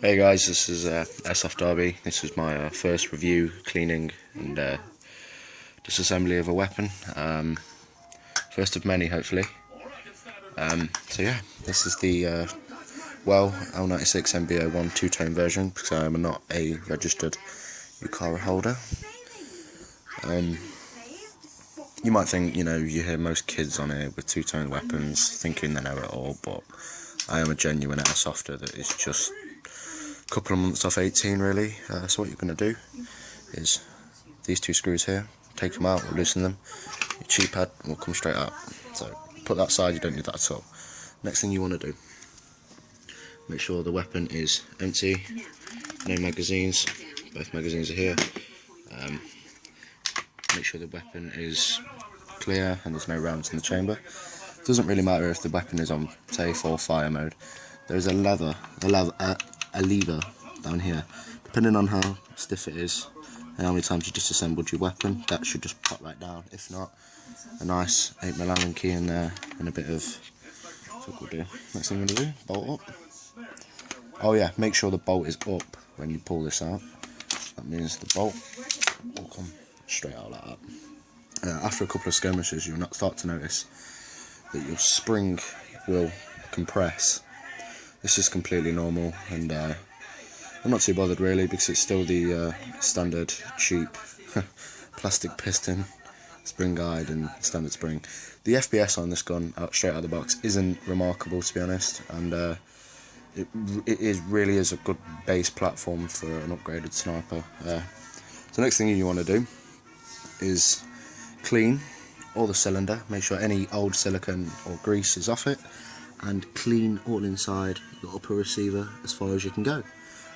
Hey guys, this is Airsoft Derby. This is my first review, cleaning and disassembly of a weapon. First of many, hopefully. So yeah, this is the Warrior L96 MB-01 two-tone version, because I am not a registered UCARA holder. You might think, you hear most kids on here with two-tone weapons thinking they know it all, but I am a genuine airsofter that is just a couple of months off 18 really. So what you're going to do is these two screws here, take them out or loosen them, your cheek pad will come straight out. So put that aside, you don't need that at all. Next thing you want to do, make sure the weapon is empty, no magazines, both magazines are here. Make sure the weapon is clear and there's no rounds in the chamber. It doesn't really matter if the weapon is on safe or fire mode. There's a lever down here. Depending on how stiff it is and how many times you disassembled your weapon, that should just pop right down. If not, a nice 8mm Allen key in there and a bit of, that's what we'll do. Next thing we're going to do, bolt up. Oh yeah, make sure the bolt is up when you pull this out. That means the bolt will come straight out like that. After a couple of skirmishes, you'll not start to notice that your spring will compress. This is completely normal, and I'm not too bothered really, because it's still the standard cheap plastic piston spring guide and standard spring. The FPS on this gun straight out of the box isn't remarkable, to be honest, and it really is a good base platform for an upgraded sniper. So next thing you want to do is clean all the cylinder, make sure any old silicone or grease is off it, and clean all inside your upper receiver as far as you can go.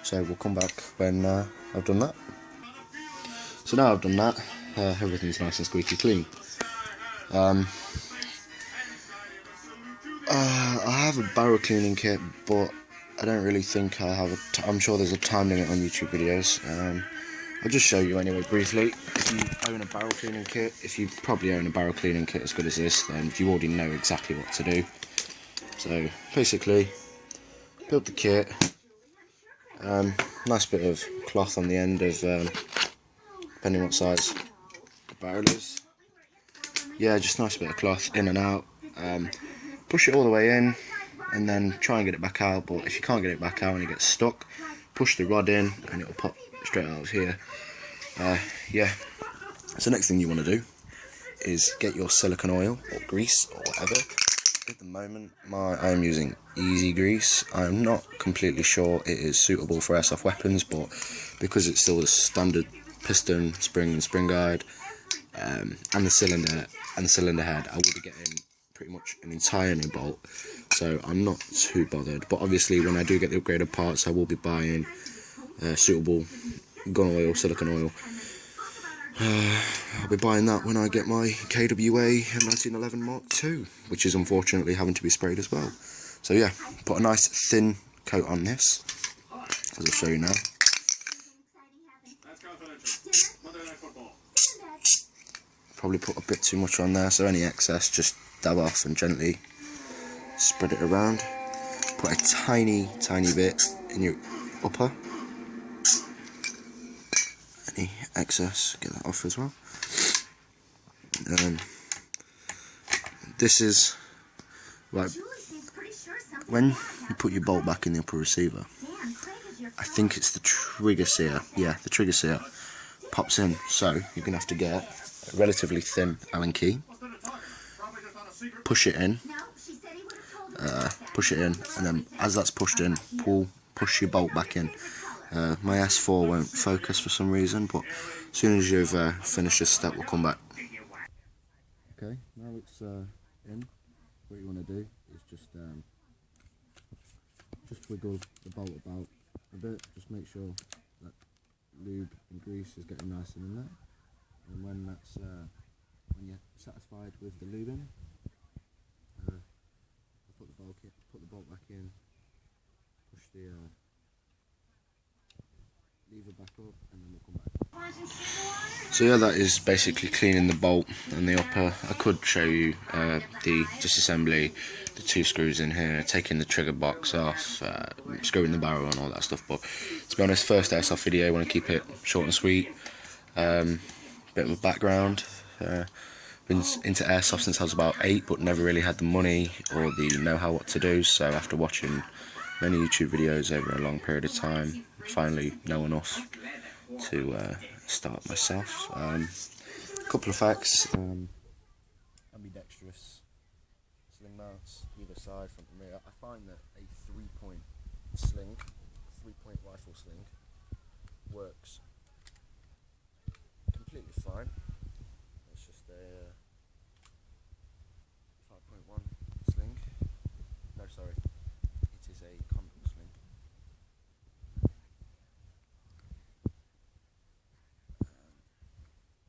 So we'll come back when I've done that. So now I've done that, everything's nice and squeaky clean. I have a barrel cleaning kit, but I don't really think I have I'm sure there's a time limit on YouTube videos. I'll just show you anyway briefly. If you own a barrel cleaning kit, if you probably own a barrel cleaning kit as good as this, then you already know exactly what to do. So basically, build the kit, nice bit of cloth on the end of, depending what size the barrel is. Yeah, just nice bit of cloth in and out. Push it all the way in, and then try and get it back out, but if you can't get it back out and it gets stuck, push the rod in and it'll pop straight out of here. Yeah, so next thing you want to do is get your silicone oil or grease or whatever. At the moment I am using easy grease. I'm not completely sure it is suitable for airsoft weapons, but because it's still the standard piston, spring and spring guide, and the cylinder head, I will be getting pretty much an entire new bolt, so I'm not too bothered. But obviously when I do get the upgraded parts, I will be buying suitable gun oil, silicone oil. I'll be buying that when I get my KWA 1911 Mark II, which is unfortunately having to be sprayed as well. So yeah, put a nice thin coat on this, as I'll show you now. Probably put a bit too much on there, so any excess just dab off and gently spread it around. Put a tiny bit in your upper. Any excess, get that off as well. This is right when you put your bolt back in the upper receiver. I think it's the trigger sear. Yeah, the trigger sear pops in, so you're gonna have to get a relatively thin Allen key. Push it in, and then as that's pushed in, push your bolt back in. My S4 won't focus for some reason, but as soon as you've finished this step, we'll come back. Okay, now it's in. What you want to do is just wiggle the bolt about a bit. Just make sure that lube and grease is getting nice and in there. And when that's when you're satisfied with the lubing, put the bolt back in, push the lever back up, and then we'll come back. So yeah, that is basically cleaning the bolt and the upper. I could show you the disassembly the 2 screws in here, taking the trigger box off, screwing the barrel and all that stuff. But to be honest, first airsoft video, I want to keep it short and sweet. Bit of a background. Been into airsoft since I was about 8, but never really had the money or the know-how what to do. So after watching many YouTube videos over a long period of time, finally know enough to start myself. A couple of facts. Ambidextrous sling mounts either side, front and rear. I find that a 3-point sling, 3-point rifle sling, works completely fine. It's just a 5.1 sling. No, sorry, it is a condom sling.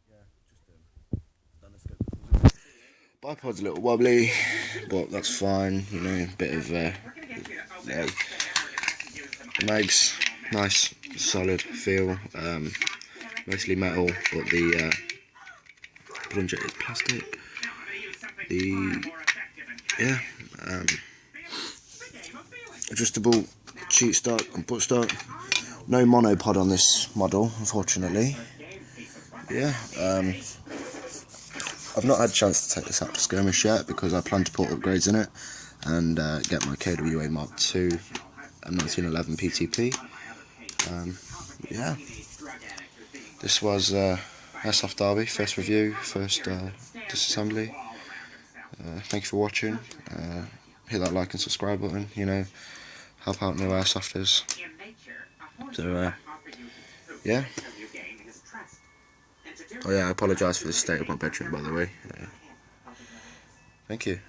Yeah, just done a scope. Bipod's a little wobbly, but that's fine. You know, a bit of the mags, nice, solid feel. Mostly metal, but the plunger is plastic. Adjustable cheat start and put start. No monopod on this model, unfortunately. Yeah. I've not had a chance to take this out to skirmish yet because I plan to put upgrades in it and get my KWA Mark II and 1911 PTP. Yeah, this was Airsoft Derby, first review, first disassembly. Thank you for watching. Hit that like and subscribe button, you know, help out new airsofters. So, yeah. Oh yeah, I apologise for the state of my bedroom, by the way. Thank you.